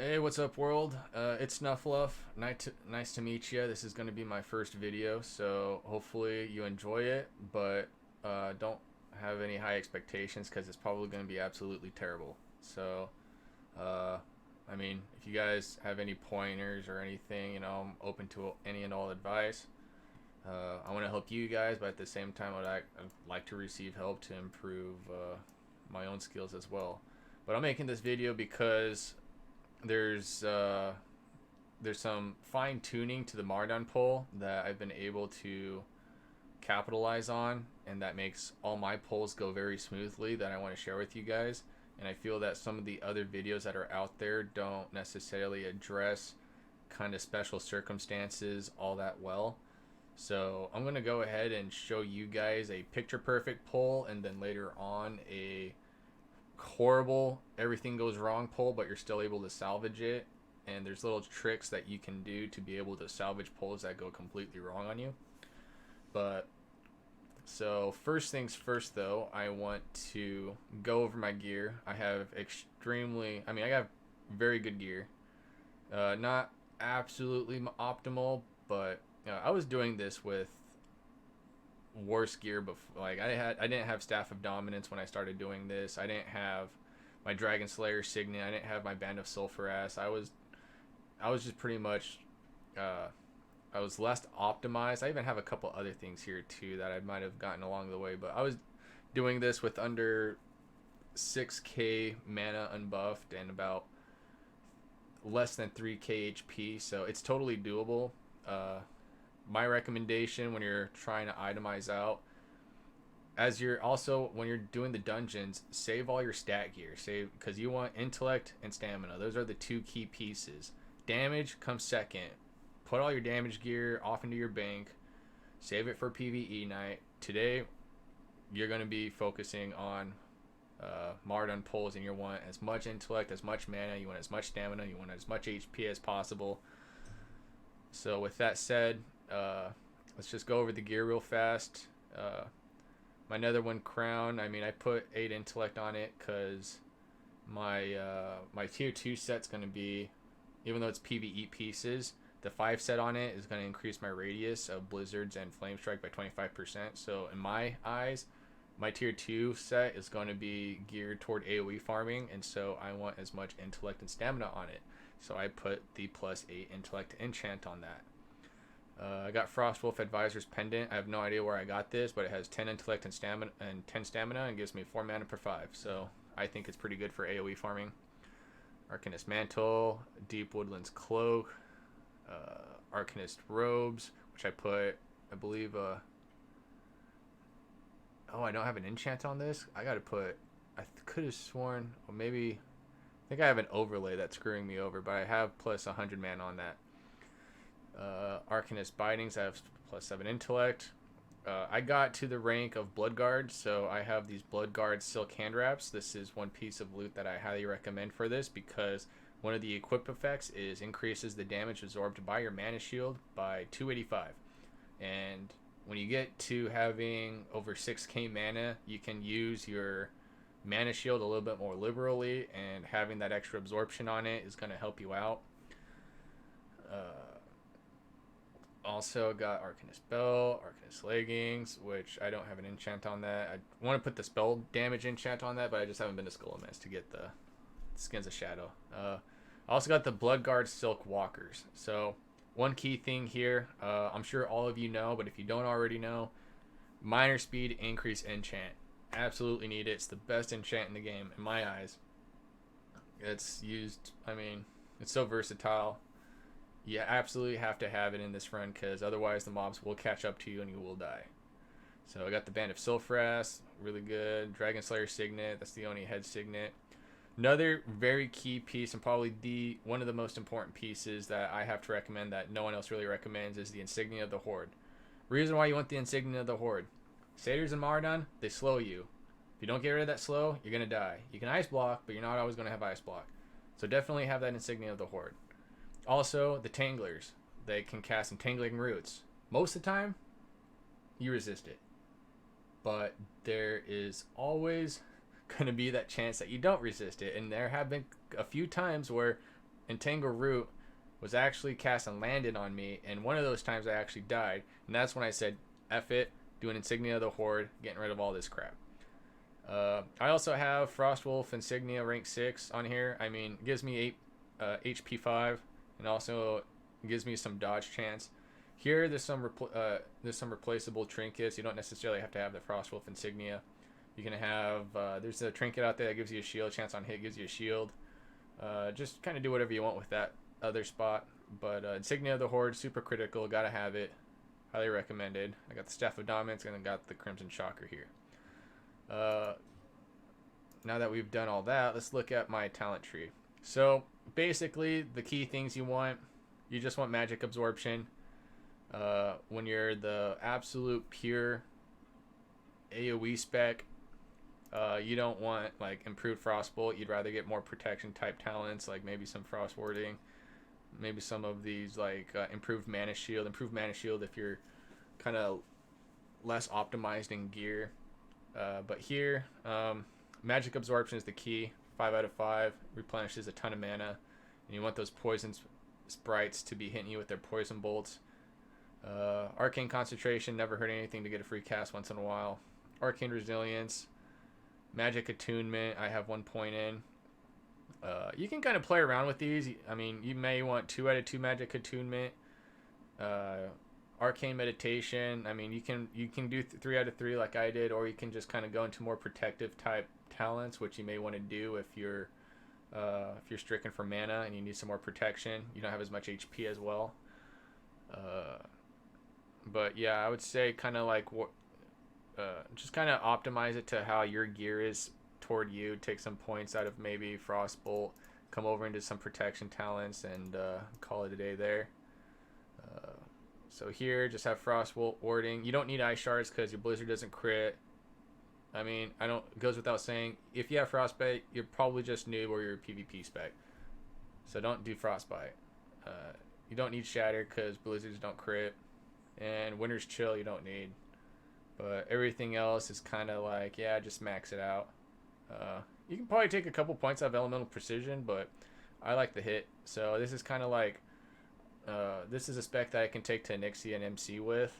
Hey, what's up, world? It's Snuffluff. Nice to meet you. This is going to be my first video, so hopefully you enjoy it, but don't have any high expectations because it's probably going to be absolutely terrible. So, uh, I mean, if you guys have any pointers or anything, I'm open to any and all advice. I want to help you guys, but at the same time, I'd like to receive help to improve my own skills as well. But I'm making this video because there's uh, there's some fine tuning to the Maraudon pull that I've been able to capitalize on, and that makes all my pulls go very smoothly that I want to share with you guys. And I feel that some of the other videos that are out there don't necessarily address kind of special circumstances all that well. So I'm going to go ahead and show you guys a picture perfect pull, and then later on a horrible everything goes wrong pull, but you're still able to salvage it. And there's little tricks that you can do to be able to salvage pulls that go completely wrong on you. But so first things first, though, I want to go over my gear. I have I have very good gear. Not absolutely optimal, but I was doing this with worse gear before. Like I didn't have Staff of Dominance when I started doing this. I didn't have my Dragon Slayer Signet. I didn't have my Band of Sulphurass. I was just pretty much I was less optimized. I even have a couple other things here too that I might have gotten along the way, but I was doing this with under 6k mana unbuffed and about less than 3k HP, so it's totally doable. My recommendation when you're trying to itemize out, as you're also when you're doing the dungeons, save all your stat gear. Save, because you want intellect and stamina. Those are the two key pieces. Damage comes second. Put all your damage gear off into your bank. Save it for PvE night. Today, you're going to be focusing on Maraudon pulls, and you want as much intellect, as much mana, you want as much stamina, you want as much HP as possible. So with that said, let's just go over the gear real fast. My Netherwind crown, I mean, I put 8 intellect on it because my tier 2 set's going to be, even though it's PvE pieces, the 5 set on it is going to increase my radius of blizzards and flame strike by 25%. So in my eyes, my tier 2 set is going to be geared toward AoE farming, and so I want as much intellect and stamina on it. So I put the +8 intellect enchant on that. I got Frostwolf Advisor's Pendant. I have no idea where I got this, but it has 10 intellect and stamina and 10 stamina and gives me 4 mana per 5. So I think it's pretty good for AoE farming. Arcanist Mantle, Deep Woodlands Cloak, Arcanist Robes, which I put, I believe, oh, I don't have an enchant on this. I gotta put, I could have sworn, or maybe, I think I have an overlay that's screwing me over, but I have plus 100 mana on that. Arcanist Bindings, I have +7 intellect. I got to the rank of Bloodguard, so I have these Bloodguard Silk Hand Wraps. This is one piece of loot that I highly recommend for this because one of the equip effects is increases the damage absorbed by your mana shield by 285. And when you get to having over 6k mana, you can use your mana shield a little bit more liberally, and having that extra absorption on it is going to help you out. Also got Arcanist Belt, Arcanist Leggings, which I don't have an enchant on that. I want to put the spell damage enchant on that, but I just haven't been to Skullamass to get the Skins of Shadow. I also got the Bloodguard Silk Walkers. So one key thing here, I'm sure all of you know, but if you don't already know, minor speed increase enchant. Absolutely need it. It's the best enchant in the game in my eyes. It's used, I mean, it's so versatile. You absolutely have to have it in this run because otherwise the mobs will catch up to you and you will die. So I got the Band of Sulphurass, really good. Dragon Slayer Signet, that's the only head signet. Another very key piece, and probably one of the most important pieces that I have to recommend that no one else really recommends, is the Insignia of the Hoard. Reason why you want the Insignia of the Hoard. Satyrs and Maraudon, they slow you. If you don't get rid of that slow, you're going to die. You can ice block, but you're not always going to have ice block. So definitely have that Insignia of the Hoard. Also, the Tanglers. They can cast Entangling Roots. Most of the time, you resist it. But there is always going to be that chance that you don't resist it. And there have been a few times where Entangle Root was actually cast and landed on me, and one of those times I actually died, and that's when I said, F it, do an Insignia of the Hoard, getting rid of all this crap. I also have Frostwolf Insignia rank 6 on here. I mean, it gives me 8 HP 5, and also gives me some dodge chance. Here, there's some replaceable trinkets. You don't necessarily have to have the Frostwolf Insignia. You can have, there's a trinket out there that gives you a shield chance on hit, gives you a shield. Just kind of do whatever you want with that other spot. But Insignia of the Hoard, super critical, gotta have it. Highly recommended. I got the Staff of Dominance and I got the Crimson Shocker here. Now that we've done all that, let's look at my talent tree. So basically, the key things you just want magic absorption. When you're the absolute pure AoE spec, you don't want like improved frostbolt. You'd rather get more protection type talents, like maybe some frost warding, maybe some of these like improved mana shield if you're kind of less optimized in gear. But here, magic absorption is the key. 5 out of 5 replenishes a ton of mana, and you want those poison sprites to be hitting you with their poison bolts. Arcane concentration, never hurt anything to get a free cast once in a while. Arcane resilience, magic attunement, I have 1 point in. You can kind of play around with these. I mean, you may want 2 out of 2 magic attunement. Arcane meditation, I mean, you can do 3 out of 3 like I did, or you can just kind of go into more protective type talents, which you may want to do if you're stricken for mana and you need some more protection. You don't have as much HP as well. But yeah, I would say kind of like just kind of optimize it to how your gear is toward you. Take some points out of maybe Frostbolt, come over into some protection talents, and call it a day there. So here, just have Frostbolt warding. You don't need Ice Shards because your Blizzard doesn't crit. I mean, it goes without saying, if you have Frostbite, you're probably just noob or you're a PvP spec. So don't do Frostbite. You don't need Shatter because Blizzards don't crit. And Winter's Chill you don't need. But everything else is kind of like, yeah, just max it out. You can probably take a couple points out of Elemental Precision, but I like the hit. So this is kind of like, this is a spec that I can take to Nixie and MC with.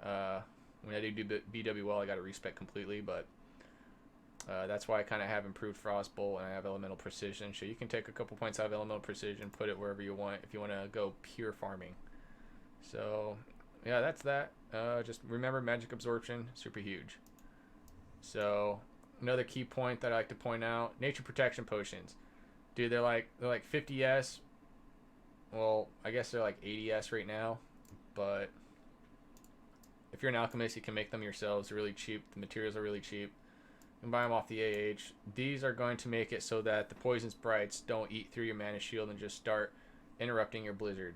When I do BWL, I got to respec completely, but that's why I kind of have improved Frostbolt and I have Elemental Precision. So you can take a couple points out of Elemental Precision, put it wherever you want if you want to go pure farming. So yeah, that's that. Just remember magic absorption, super huge. So another key point that I like to point out, nature protection potions. Dude, they're like 50s. Well, I guess they're like 80s right now, but if you're an alchemist, you can make them yourselves. They're really cheap. The materials are really cheap. You can buy them off the AH. These are going to make it so that the poison sprites don't eat through your mana shield and just start interrupting your blizzard.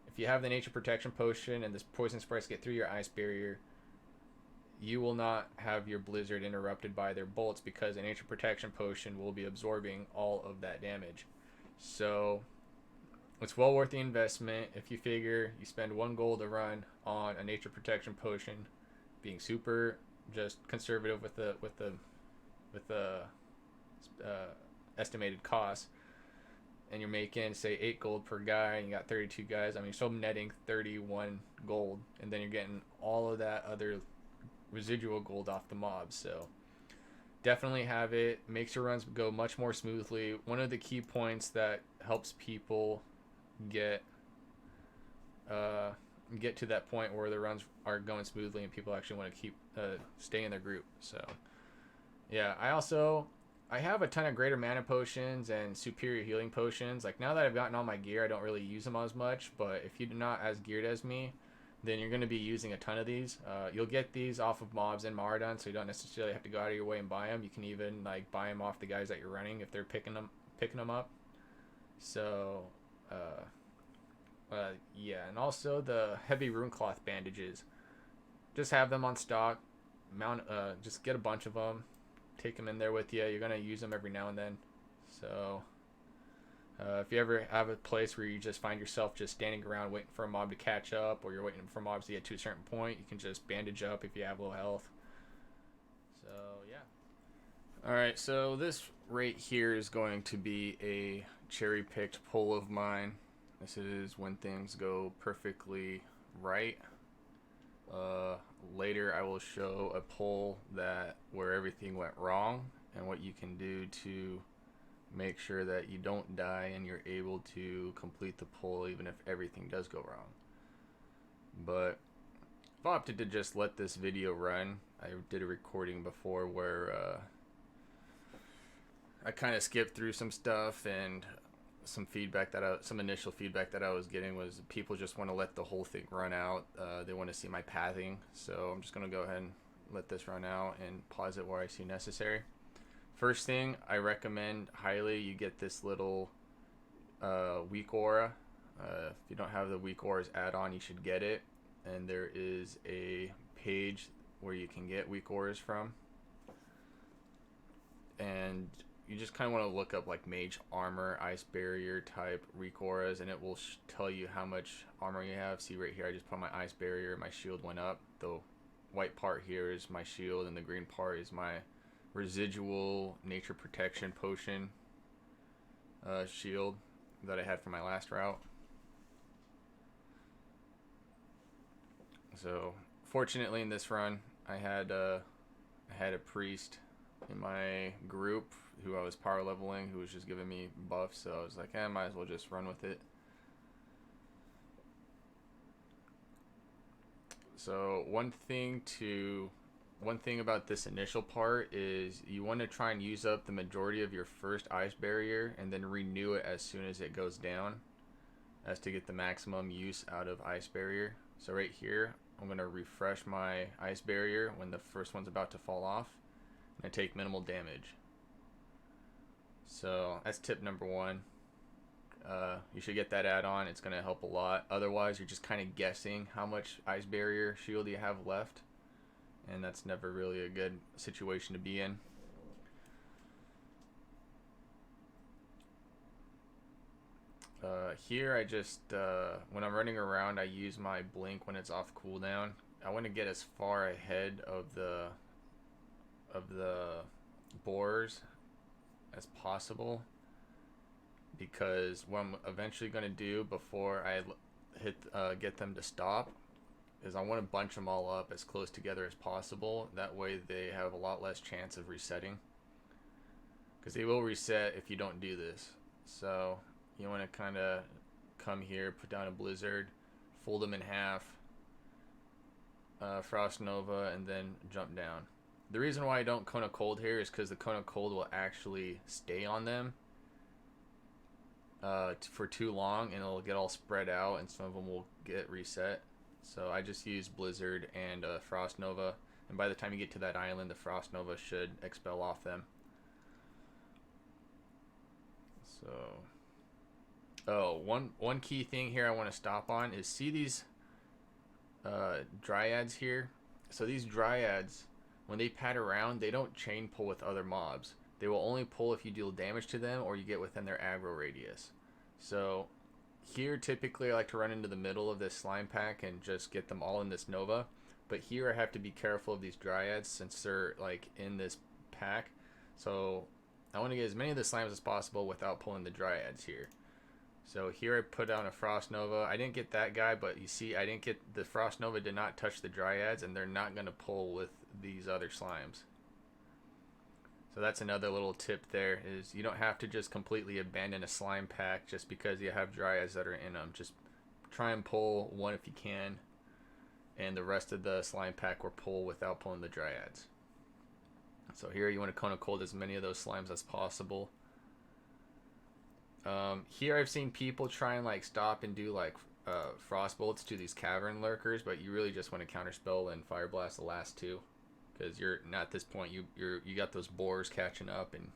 If you have the nature protection potion and the poison sprites get through your ice barrier, you will not have your blizzard interrupted by their bolts because a nature protection potion will be absorbing all of that damage. So it's well worth the investment if you figure you spend 1 gold to run on a nature protection potion, being super just conservative with the estimated cost, and you're making say 8 gold per guy and you got 32 guys. I mean, so netting 31 gold, and then you're getting all of that other residual gold off the mobs. So definitely have it. Makes your runs go much more smoothly. One of the key points that helps people get to that point where the runs are going smoothly and people actually want to keep stay in their group. So yeah, I have a ton of greater mana potions and superior healing potions. Like now that I've gotten all my gear, I don't really use them as much, but if you're not as geared as me, then you're going to be using a ton of these. You'll get these off of mobs in Maraudon, so you don't necessarily have to go out of your way and buy them. You can even like buy them off the guys that you're running if they're picking them up. So yeah, and also the heavy rune cloth bandages. Just have them on stock. Just get a bunch of them. Take them in there with you. You're gonna use them every now and then. So if you ever have a place where you just find yourself just standing around waiting for a mob to catch up, or you're waiting for mobs to get to a certain point, you can just bandage up if you have low health. So Alright, so this right here is going to be a cherry-picked pull of mine. This is when things go perfectly right. Later I will show a pull where everything went wrong and what you can do to make sure that you don't die and you're able to complete the pull even if everything does go wrong. But I've opted to just let this video run. I did a recording before where I kind of skipped through some stuff, and some initial feedback that I was getting was people just want to let the whole thing run out. They want to see my pathing, so I'm just going to go ahead and let this run out and pause it where I see necessary. First thing, I recommend highly you get this little Weakauras. If you don't have the Weakauras add-on, you should get it. And there is a page where you can get Weakauras from. And you just kind of want to look up like mage armor, ice barrier type Weakauras, and it will tell you how much armor you have. See right here, I just put my ice barrier, my shield went up. The white part here is my shield, and the green part is my residual nature protection potion shield that I had from my last route. So fortunately in this run I had a priest in my group who I was power leveling, who was just giving me buffs, so I was like, might as well just run with it. So one thing about this initial part is you want to try and use up the majority of your first ice barrier and then renew it as soon as it goes down, as to get the maximum use out of ice barrier. So right here I'm going to refresh my ice barrier when the first one's about to fall off, and I take minimal damage. So that's tip number one. You should get that add-on. It's going to help a lot. Otherwise you're just kind of guessing how much ice barrier shield you have left, and that's never really a good situation to be in. Here I just when I'm running around I use my blink when it's off cooldown. I want to get as far ahead of the borers as possible, because what I'm eventually going to do before I get them to stop is I want to bunch them all up as close together as possible. That way they have a lot less chance of resetting, because they will reset if you don't do this. So you want to kind of come here, put down a blizzard, fold them in half, frost nova, and then jump down. The reason why I don't cone of cold here is because the cone of cold will actually stay on them for too long, and it'll get all spread out, and some of them will get reset. So I just use blizzard and frost nova, and by the time you get to that island, the frost nova should expel off them. So one key thing here I want to stop on is, see these Dryads here? So these Dryads, when they pad around, they don't chain pull with other mobs. They will only pull if you deal damage to them or you get within their aggro radius. So here typically I like to run into the middle of this slime pack and just get them all in this nova. But here I have to be careful of these Dryads since they're like in this pack. So I want to get as many of the slimes as possible without pulling the Dryads here. So here I put down a Frost Nova. I didn't get that guy, but you see I didn't get the Frost Nova, did not touch the Dryads, and they're not going to pull with these other slimes. So that's another little tip there, is you don't have to just completely abandon a slime pack just because you have Dryads that are in them. Just try and pull one if you can, and the rest of the slime pack will pull without pulling the Dryads. So here you want to cone of cold as many of those slimes as possible. Here I've seen people try and like stop and do like frost bolts to these cavern lurkers, but you really just want to counterspell and fire blast the last two, because you're not at this point, you got those boars catching up and you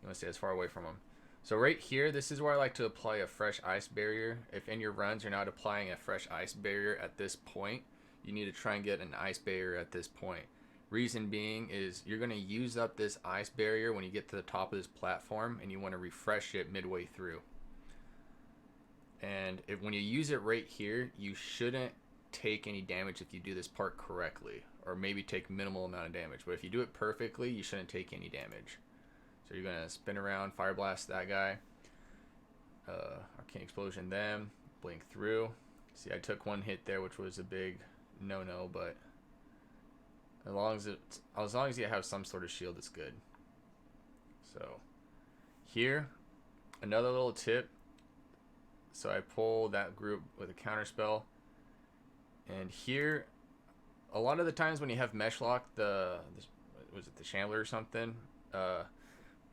want to stay as far away from them. So right here, this is where I like to apply a fresh ice barrier. If in your runs you're not applying a fresh ice barrier at this point, you need to try and get an ice barrier at this point. Reason being is you're going to use up this ice barrier when you get to the top of this platform, and you want to refresh it midway through. And when you use it right here, you shouldn't take any damage if you do this part correctly, or maybe take minimal amount of damage. But if you do it perfectly, you shouldn't take any damage. So you're gonna spin around, fire blast that guy, Arcane Explosion them, blink through. See, I took one hit there, which was a big no-no, but as long as you have some sort of shield, it's good. So here, another little tip. So I pull that group with a counter spell, and here, a lot of the times when you have Meshlock, was it the Shambler or something?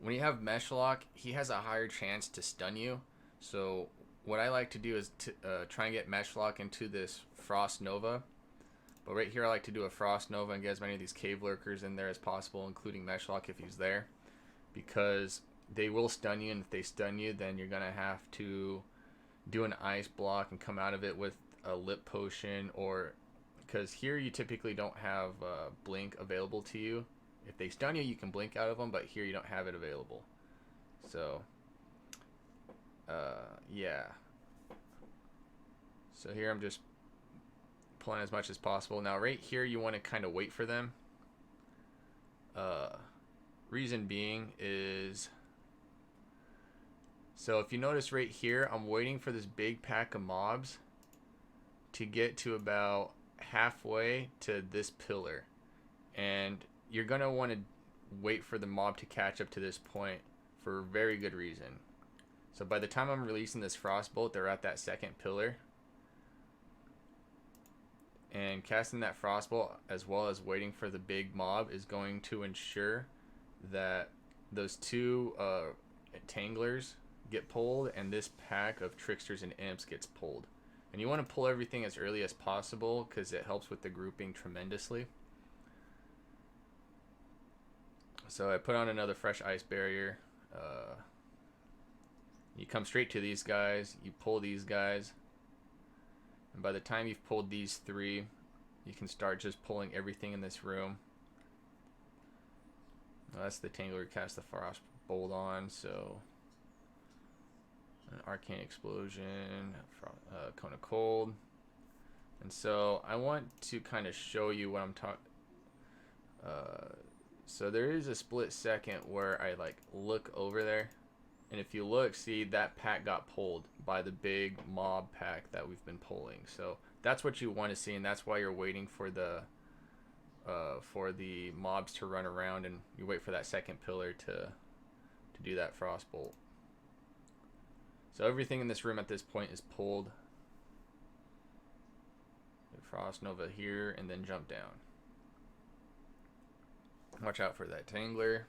When you have Meshlock, he has a higher chance to stun you. So what I like to do is to try and get Meshlock into this Frost Nova. But right here I like to do a Frost Nova and get as many of these cave lurkers in there as possible, including Meshlock if he's there. Because they will stun you, and if they stun you, then you're going to have to do an ice block and come out of it with a lip potion, or because here you typically don't have blink available to you. If they stun you, you can blink out of them, but here you don't have it available. So yeah, so here I'm just pulling as much as possible. Now right here you want to kind of wait for them. Reason being is, so if you notice right here, I'm waiting for this big pack of mobs to get to about halfway to this pillar, and you're gonna want to wait for the mob to catch up to this point for a very good reason. So by the time I'm releasing this Frostbolt, they're at that second pillar, and casting that Frostbolt as well as waiting for the big mob is going to ensure that those two Tanglers get pulled and this pack of Tricksters and Imps gets pulled. And you want to pull everything as early as possible because it helps with the grouping tremendously. So I put on another fresh ice barrier. You come straight to these guys, you pull these guys, and by the time you've pulled these three, you can start just pulling everything in this room. Well, that's the Tangler cast the Frost Bolt on, so an Arcane Explosion, Cone of Cold. And so I want to kind of show you what I'm talking. So there is a split second where I like look over there, and if you look, see that pack got pulled by the big mob pack that we've been pulling. So that's what you want to see, and that's why you're waiting for the mobs to run around, and you wait for that second pillar to do that Frostbolt. So everything in this room at this point is pulled. Frost Nova here, and then jump down. Watch out for that Tangler.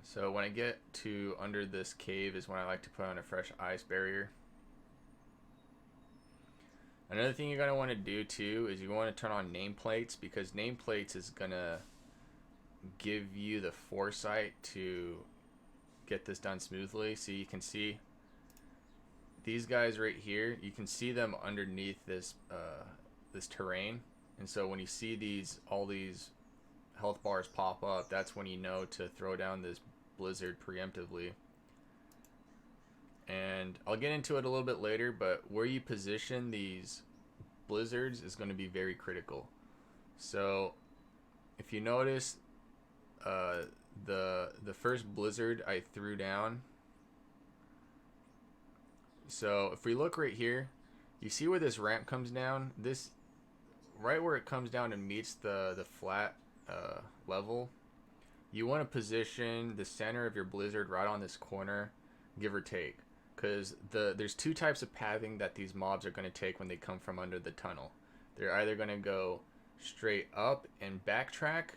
So when I get to under this cave is when I like to put on a fresh ice barrier. Another thing you're going to want to do too is you want to turn on nameplates, because nameplates is going to give you the foresight to get this done smoothly. So you can see these guys right here, you can see them underneath this this terrain, and so when you see all these health bars pop up, that's when you know to throw down this blizzard preemptively. And I'll get into it a little bit later, but where you position these blizzards is going to be very critical. So if you notice, the first blizzard I threw down, so if we look right here, you see where this ramp comes down, this right where it comes down and meets the flat level, you want to position the center of your blizzard right on this corner, give or take. Because there's two types of pathing that these mobs are going to take when they come from under the tunnel. They're either going to go straight up and backtrack,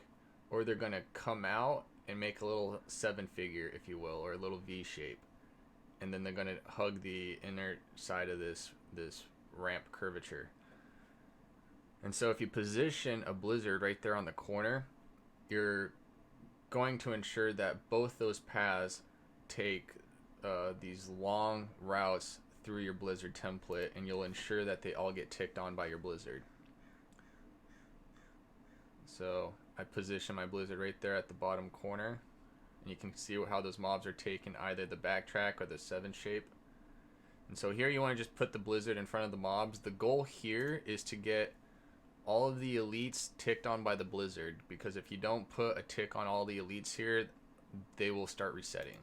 or they're going to come out and make a little 7-figure, if you will, or a little V shape. And then they're going to hug the inner side of this ramp curvature. And so if you position a blizzard right there on the corner, you're going to ensure that both those paths take these long routes through your blizzard template, and you'll ensure that they all get ticked on by your blizzard. So I position my blizzard right there at the bottom corner, and you can see how those mobs are taking either the backtrack or the 7 shape. And so here you want to just put the blizzard in front of the mobs. The goal here is to get all of the elites ticked on by the blizzard, because if you don't put a tick on all the elites here, they will start resetting.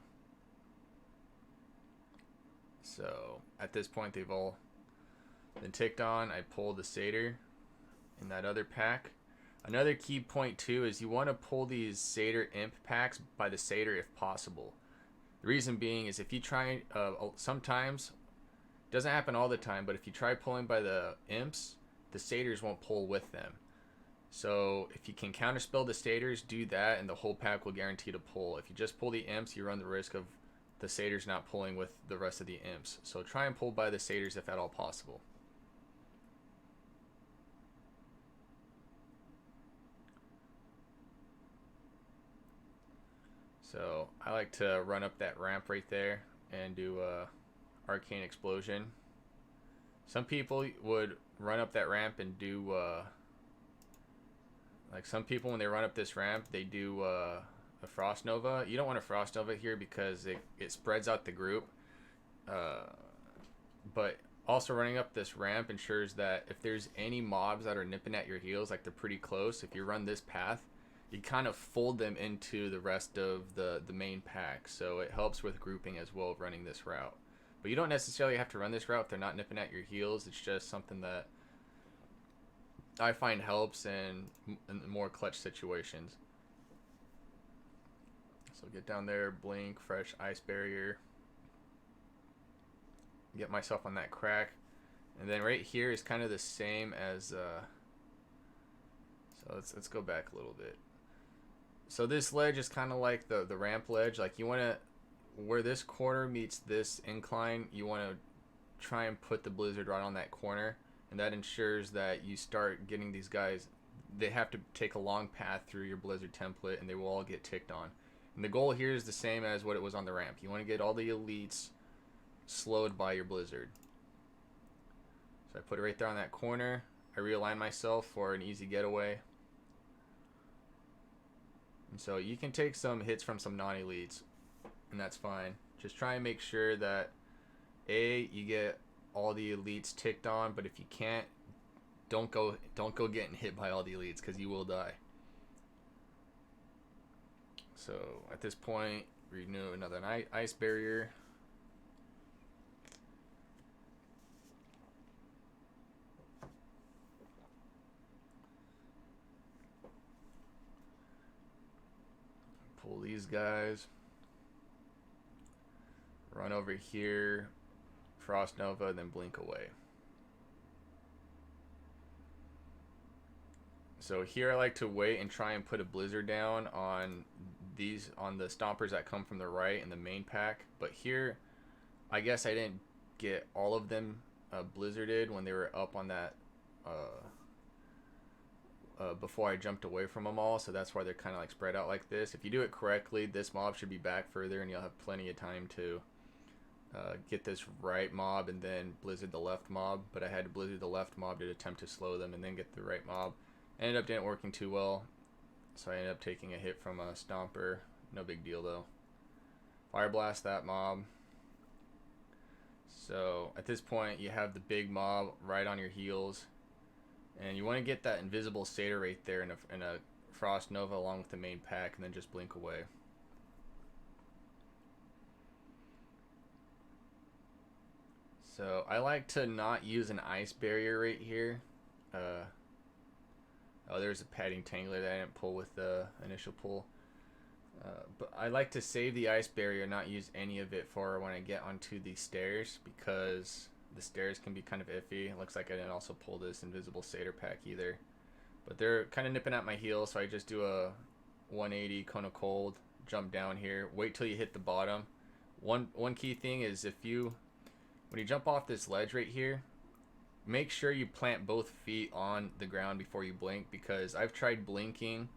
So at this point they've all been ticked on. I pulled the satyr in that other pack. Another key point too is you want to pull these satyr imp packs by the satyr if possible. The reason being is if you try, sometimes, doesn't happen all the time, but if you try pulling by the imps, the satyrs won't pull with them. So if you can counterspell the satyrs, do that, and the whole pack will guarantee to pull. If you just pull the imps, you run the risk of the satyrs not pulling with the rest of the imps. So try and pull by the satyrs if at all possible. So I like to run up that ramp right there and do Arcane Explosion. Some people would run up that ramp and do like some people when they run up this ramp, they do a Frost Nova. You don't want a Frost Nova here because it spreads out the group. But also running up this ramp ensures that if there's any mobs that are nipping at your heels, like they're pretty close, if you run this path, you kind of fold them into the rest of the main pack. So it helps with grouping as well, running this route. But you don't necessarily have to run this route if they're not nipping at your heels. It's just something that I find helps in more clutch situations. So get down there, blink, fresh ice barrier. Get myself on that crack. And then right here is kind of the same as... so let's go back a little bit. So this ledge is kind of like the ramp ledge. Like you want to... Where this corner meets this incline, you want to try and put the blizzard right on that corner, and that ensures that you start getting these guys. They have to take a long path through your blizzard template, and they will all get ticked on. And the goal here is the same as what it was on the ramp. You want to get all the elites slowed by your blizzard. So I put it right there on that corner. I realign myself for an easy getaway. And so you can take some hits from some non-elites, and that's fine. Just try and make sure that you get all the elites ticked on, but if you can't, don't go getting hit by all the elites, because you will die. So at this point, renew another ice barrier. Pull these guys. Run over here, Frost Nova, then blink away. So here I like to wait and try and put a blizzard down on the stompers that come from the right in the main pack. But here, I guess I didn't get all of them blizzarded when they were up on that before I jumped away from them all. So that's why they're kind of like spread out like this. If you do it correctly, this mob should be back further, and you'll have plenty of time to get this right mob and then blizzard the left mob. But I had to blizzard the left mob to attempt to slow them and then get the right mob. Ended up didn't working too well, so I ended up taking a hit from a stomper. No big deal though. Fire blast that mob. So at this point you have the big mob right on your heels, and you want to get that invisible satyr right there in a Frost Nova along with the main pack, and then just blink away. So I like to not use an ice barrier right here. Oh, there's a padding tangler that I didn't pull with the initial pull. But I like to save the ice barrier, not use any of it for when I get onto the stairs, because the stairs can be kind of iffy. It looks like I didn't also pull this invisible satyr pack either. But they're kind of nipping at my heels, so I just do a 180 cone of cold, jump down here, wait till you hit the bottom. One key thing is when you jump off this ledge right here, make sure you plant both feet on the ground before you blink, because I've tried blinking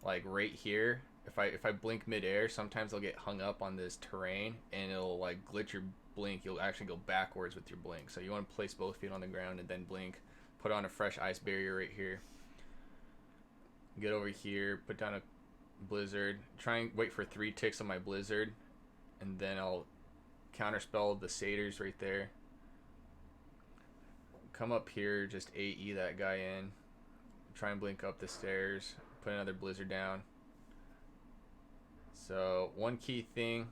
like right here. If I blink midair, sometimes I'll get hung up on this terrain and it'll like glitch your blink. You'll actually go backwards with your blink. So you want to place both feet on the ground and then blink. Put on a fresh ice barrier right here. get over here, put down a blizzard, try and wait for 3 ticks on my blizzard, and then I'll counterspell the satyrs right there. Come up here, just AE that guy in, try and blink up the stairs, put another blizzard down. So one key thing,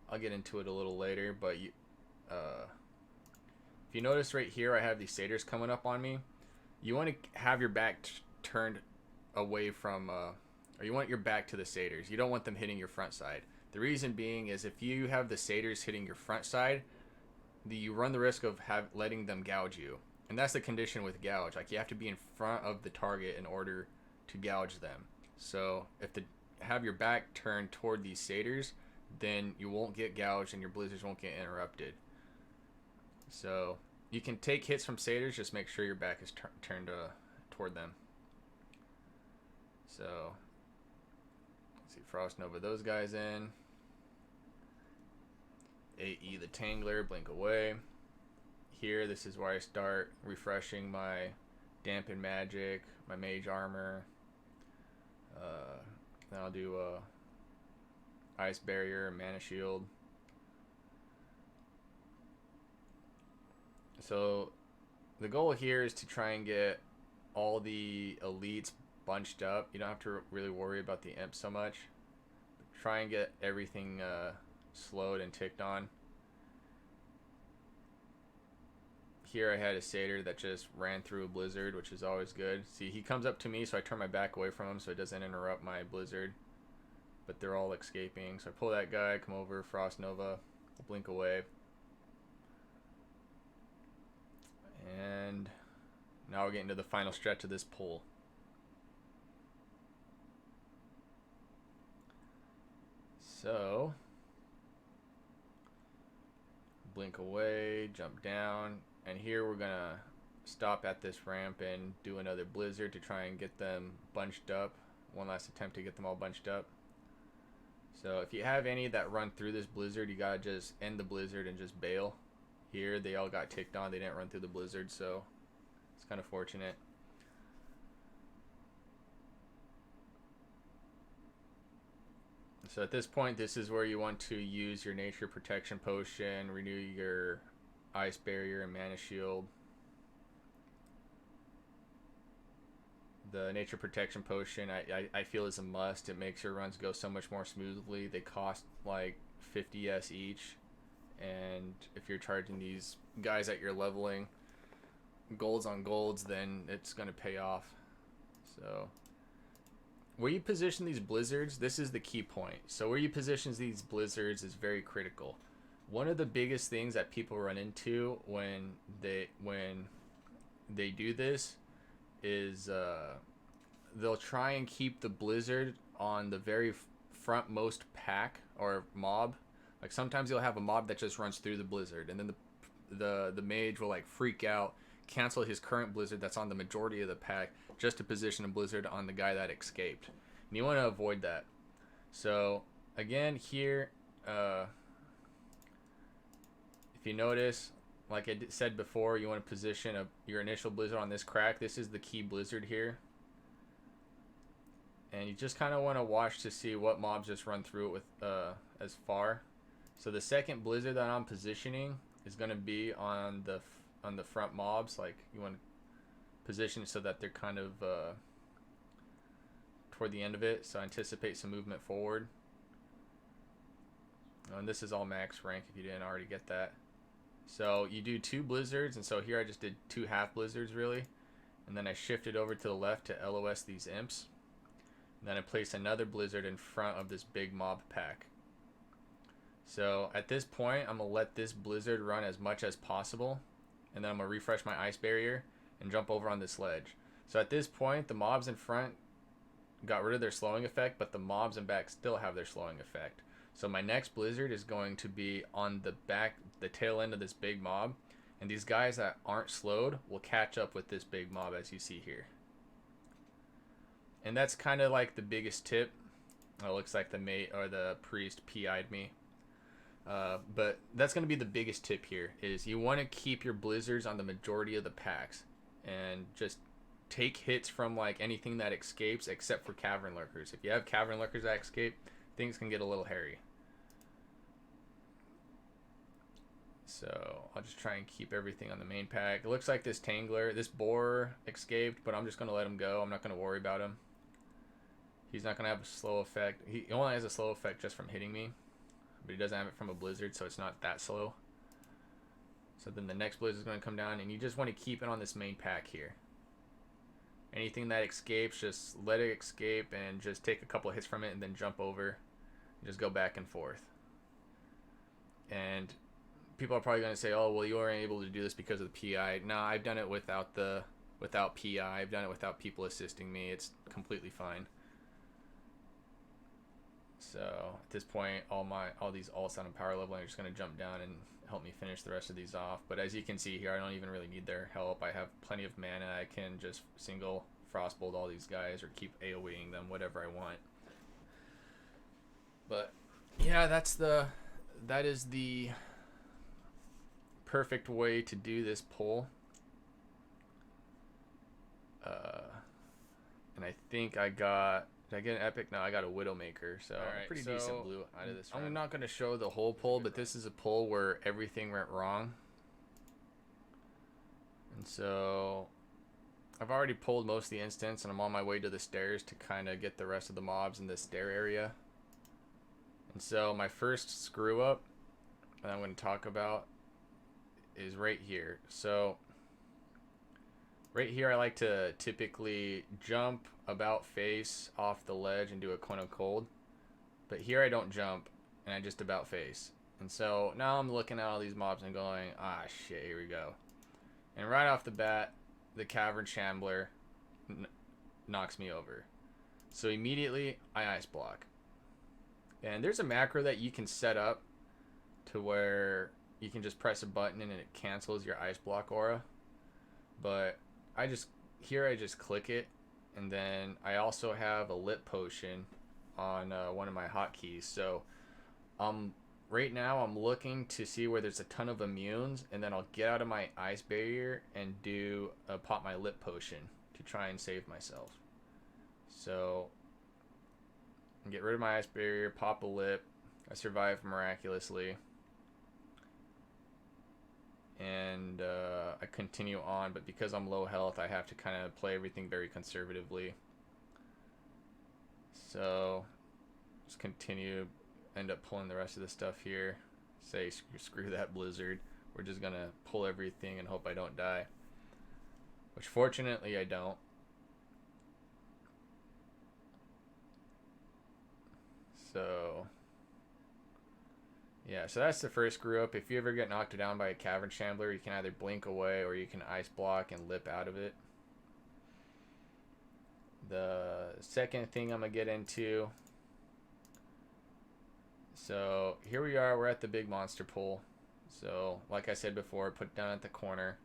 I'll get into it a little later, but if you notice right here, I have these satyrs coming up on me. You want to have your back turned away from, or you want your back to the satyrs. You don't want them hitting your front side. The reason being is if you have the satyrs hitting your front side, you run the risk of letting them gouge you. And that's the condition with gouge. Like, you have to be in front of the target in order to gouge them. So if have your back turned toward these satyrs, then you won't get gouged and your blizzards won't get interrupted. So you can take hits from satyrs, just make sure your back is turned toward them. So let's see, Frost Nova those guys in. AE the Tangler, blink away. Here, this is where I start refreshing my Dampen Magic, my Mage Armor. Then I'll do Ice Barrier, Mana Shield. So the goal here is to try and get all the elites bunched up. You don't have to really worry about the imps so much. Try and get everything slowed and ticked on. Here I had a satyr that just ran through a blizzard, which is always good. See, he comes up to me, so I turn my back away from him so it doesn't interrupt my blizzard. But they're all escaping. So I pull that guy, come over, Frost Nova, blink away. And now we're getting to the final stretch of this pull. So, blink away, jump down, and here we're gonna stop at this ramp and do another blizzard to try and get them bunched up. One last attempt to get them all bunched up. So if you have any that run through this blizzard, you gotta just end the blizzard and just bail. Here they all got ticked on, they didn't run through the blizzard, so it's kind of fortunate. So at this point, this is where you want to use your nature protection potion, renew your ice barrier and mana shield. The nature protection potion I feel is a must. It makes your runs go so much more smoothly. They cost like 50s each, and if you're charging these guys that you're leveling golds on golds, then it's going to pay off. So where you position these blizzards, this is the key point. So where you position these blizzards is very critical. One of the biggest things that people run into when they do this is they'll try and keep the blizzard on the very frontmost pack or mob. Like sometimes you'll have a mob that just runs through the blizzard, and then the mage will like freak out, cancel his current blizzard that's on the majority of the pack just to position a blizzard on the guy that escaped. And you want to avoid that. So again here, if you notice, like I said before, you want to position your initial blizzard on this crack. This is the key blizzard here. And you just kind of want to watch to see what mobs just run through it with as far. So the second blizzard that I'm positioning is going to be on the front mobs. Like you want to position so that they're kind of toward the end of it. So anticipate some movement forward. And this is all max rank if you didn't already get that. So you do 2 blizzards, and so here I just did 2 half blizzards really, and then I shifted over to the left to LOS these imps, and then I placed another blizzard in front of this big mob pack. So at this point I'm gonna let this blizzard run as much as possible, and then I'm gonna refresh my ice barrier and jump over on this ledge. So at this point the mobs in front got rid of their slowing effect, but the mobs in back still have their slowing effect. So my next blizzard is going to be on the tail end of this big mob, and these guys that aren't slowed will catch up with this big mob as you see here. And that's kind of like the biggest tip. Oh, it looks like the mate or the priest PI'd me. But that's going to be the biggest tip here, is you want to keep your blizzards on the majority of the packs and just take hits from like anything that escapes except for cavern lurkers. If you have cavern lurkers that escape, things can get a little hairy. So I'll just try and keep everything on the main pack. It looks like this Tangler, this boar escaped, but I'm just going to let him go. I'm not going to worry about him. He's not going to have a slow effect. He only has a slow effect just from hitting me, but he doesn't have it from a blizzard, so it's not that slow. So then the next blizzard is going to come down, and you just want to keep it on this main pack here. Anything that escapes, just let it escape and just take a couple of hits from it and then jump over. Just go back and forth. And people are probably going to say, oh, well, you weren't able to do this because of the PI. No, I've done it without PI. I've done it without people assisting me. It's completely fine. So at this point, all these alts on power leveling are just going to jump down and help me finish the rest of these off. But as you can see here, I don't even really need their help. I have plenty of mana. I can just single frostbolt all these guys or keep AoEing them, whatever I want. But yeah, that is the perfect way to do this pull. And I think I got... Did I get an epic? No, I got a Widowmaker, so right, pretty decent blue out of this run. I'm not going to show the whole pull, but this is a pull where everything went wrong. And so I've already pulled most of the instants, and I'm on my way to the stairs to kind of get the rest of the mobs in the stair area. And so my first screw up that I'm going to talk about is right here. So right here, I like to typically jump about face off the ledge and do a cone of cold. But here I don't jump, and I just about face. And so now I'm looking at all these mobs and going, ah, shit, here we go. And right off the bat, the Cavern Shambler knocks me over. So immediately, I ice block. And there's a macro that you can set up to where you can just press a button and it cancels your ice block aura. But I just click it, and then I also have a lip potion on one of my hotkeys. So right now I'm looking to see where there's a ton of immunes, and then I'll get out of my ice barrier and pop my lip potion to try and save myself. So get rid of my ice barrier, pop a lip. I survived miraculously. And I continue on, but because I'm low health, I have to kind of play everything very conservatively. So just continue, end up pulling the rest of the stuff here. Say screw that blizzard. We're just gonna pull everything and hope I don't die. Which fortunately I don't. So yeah, so that's the first screw up. If you ever get knocked down by a Cavern Shambler, you can either blink away or you can ice block and lip out of it. The second thing I'm going to get into. So here we are, we're at the big monster pool. So like I said before, put down at the corner.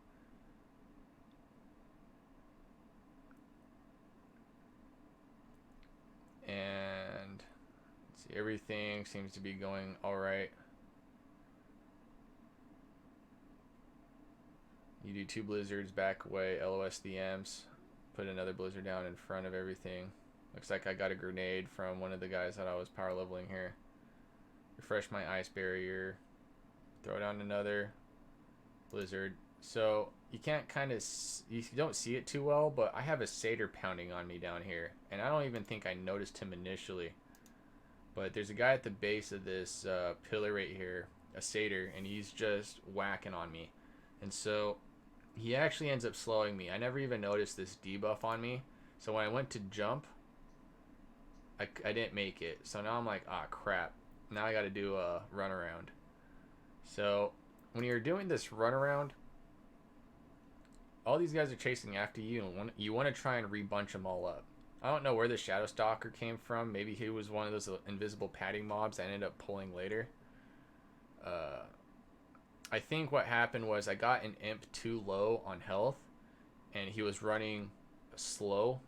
And let's see, everything seems to be going all right. You do 2 blizzards, back away, LOS the M's, put another blizzard down in front of everything. Looks like I got a grenade from one of the guys that I was power leveling here. Refresh my ice barrier, throw down another blizzard. So you can't you don't see it too well, but I have a satyr pounding on me down here, and I don't even think I noticed him initially. But there's a guy at the base of this pillar right here, a satyr, and he's just whacking on me. And so he actually ends up slowing me. I never even noticed this debuff on me. So when I went to jump, I didn't make it. So now I'm like, ah, crap. Now I got to do a runaround. So when you're doing this runaround, all these guys are chasing after you, and you want to try and rebunch them all up. I don't know where the Shadow Stalker came from. Maybe he was one of those invisible padding mobs that I ended up pulling later. I think what happened was I got an imp too low on health, and he was running slow.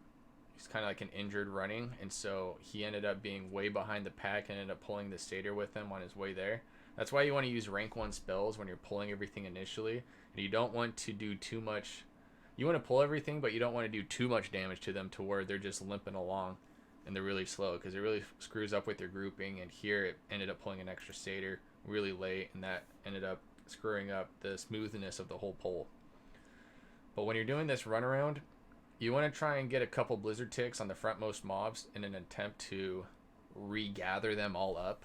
He's kind of like an injured running, and so he ended up being way behind the pack and ended up pulling the satyr with him on his way there. That's why you want to use rank 1 spells when you're pulling everything initially, and you don't want to do too much You want to pull everything, but you don't want to do too much damage to them to where they're just limping along and they're really slow, because it really screws up with your grouping. And here it ended up pulling an extra satyr really late, and that ended up screwing up the smoothness of the whole pull. But when you're doing this run around, you want to try and get a couple blizzard ticks on the frontmost mobs in an attempt to regather them all up.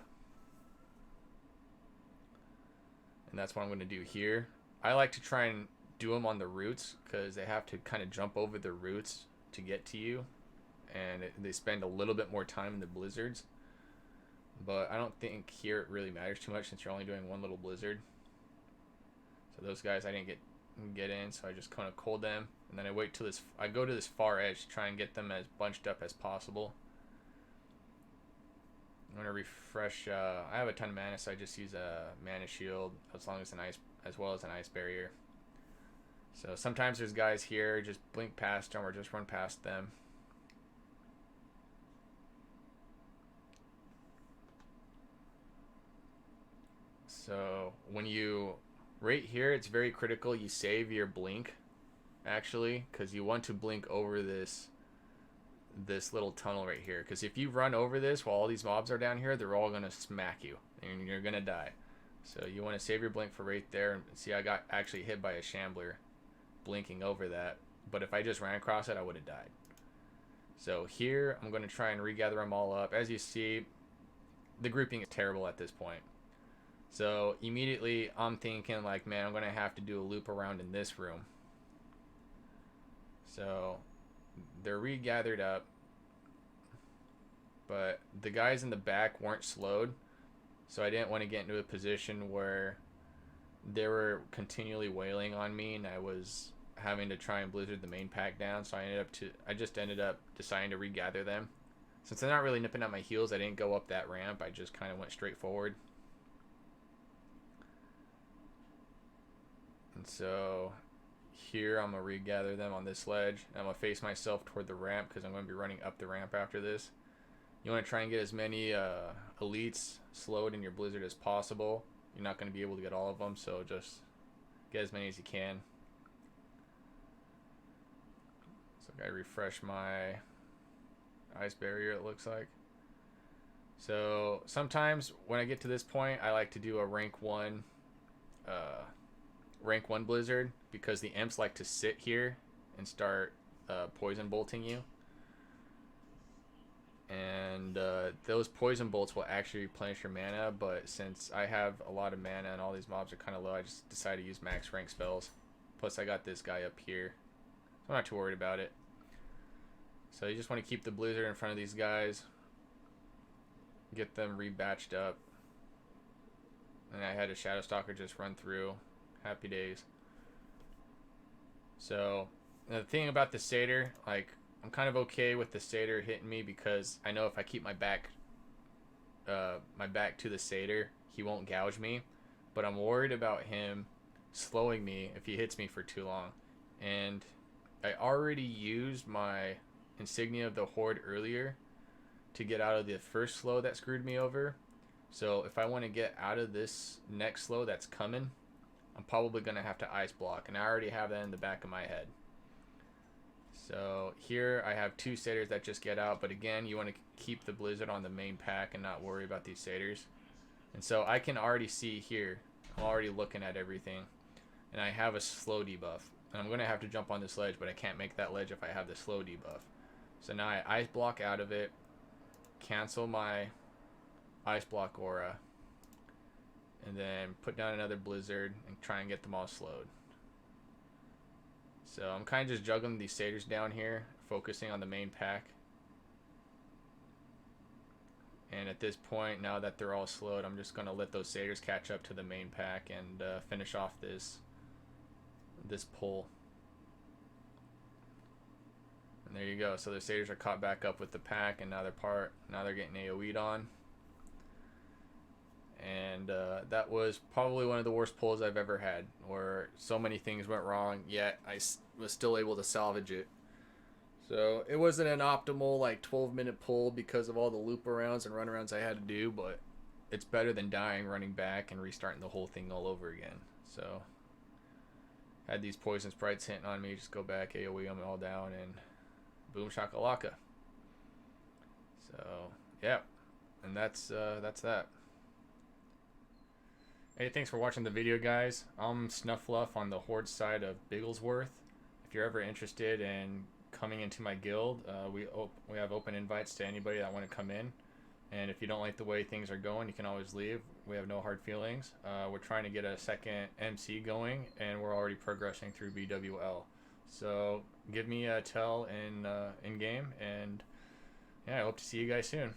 And that's what I'm going to do here. I like to try and do them on the roots, because they have to kind of jump over the roots to get to you, and they spend a little bit more time in the blizzards. But I don't think here it really matters too much, since you're only doing one little blizzard. So those guys I didn't get in, so I just kind of cold them, and then I wait till this. I go to this far edge to try and get them as bunched up as possible. I'm gonna refresh. I have a ton of mana, so I just use a mana shield as well as an ice barrier. So sometimes there's guys here, just blink past them or just run past them. So when you right here, it's very critical you save your blink, actually, because you want to blink over this little tunnel right here, because if you run over this while all these mobs are down here, they're all going to smack you and you're going to die. So you want to save your blink for right there. And see, I got actually hit by a shambler blinking over that, but if I just ran across it, I would have died. So here I'm going to try and regather them all up. As you see, the grouping is terrible at this point. So immediately I'm thinking like, man, I'm going to have to do a loop around in this room. So they're regathered up, but the guys in the back weren't slowed, so I didn't want to get into a position where they were continually wailing on me and I was having to try and blizzard the main pack down. So I just ended up deciding to regather them. Since they're not really nipping at my heels, I didn't go up that ramp. I just kind of went straight forward. And so here I'm gonna regather them on this ledge. I'm gonna face myself toward the ramp, because I'm gonna be running up the ramp after this. You want to try and get as many elites slowed in your blizzard as possible. You're not going to be able to get all of them, so just get as many as you can. So I gotta refresh my ice barrier, it looks like. So sometimes when I get to this point, I like to do a rank 1 blizzard, because the imps like to sit here and start poison bolting you. And those poison bolts will actually replenish your mana, but since I have a lot of mana and all these mobs are kind of low, I just decided to use max rank spells. Plus I got this guy up here, so I'm not too worried about it. So you just want to keep the blizzard in front of these guys, get them rebatched up. And I had a Shadow Stalker just run through. Happy days. So the thing about the satyr, like, I'm kind of okay with the satyr hitting me, because I know if I keep my back to the satyr, he won't gouge me. But I'm worried about him slowing me if he hits me for too long. And I already used my Insignia of the Hoard earlier to get out of the first slow that screwed me over. So if I want to get out of this next slow that's coming, I'm probably going to have to ice block, and I already have that in the back of my head. So here I have 2 satyrs that just get out, but again, you want to keep the blizzard on the main pack and not worry about these satyrs. And so I can already see here, I'm already looking at everything, and I have a slow debuff. And I'm going to have to jump on this ledge, but I can't make that ledge if I have the slow debuff. So now I ice block out of it, cancel my ice block aura, and then put down another blizzard and try and get them all slowed. So I'm kind of just juggling these satyrs down here, focusing on the main pack. And at this point, now that they're all slowed, I'm just going to let those satyrs catch up to the main pack and finish off this pull. And there you go. So the satyrs are caught back up with the pack, and now they're getting AoE'd on. And that was probably one of the worst pulls I've ever had, where so many things went wrong, yet I was still able to salvage it. So it wasn't an optimal like 12-minute pull because of all the loop arounds and run arounds I had to do, but it's better than dying, running back, and restarting the whole thing all over again. So had these poison sprites hitting on me, just go back, AoE them all down, and boom shakalaka. So yeah, and that's that. Hey, thanks for watching the video, guys. I'm Snuffluff on the Hoard side of Bigglesworth. If you're ever interested in coming into my guild, we have open invites to anybody that want to come in. And if you don't like the way things are going, you can always leave. We have no hard feelings. We're trying to get a second MC going, and we're already progressing through BWL. So give me a tell in game, and yeah, I hope to see you guys soon.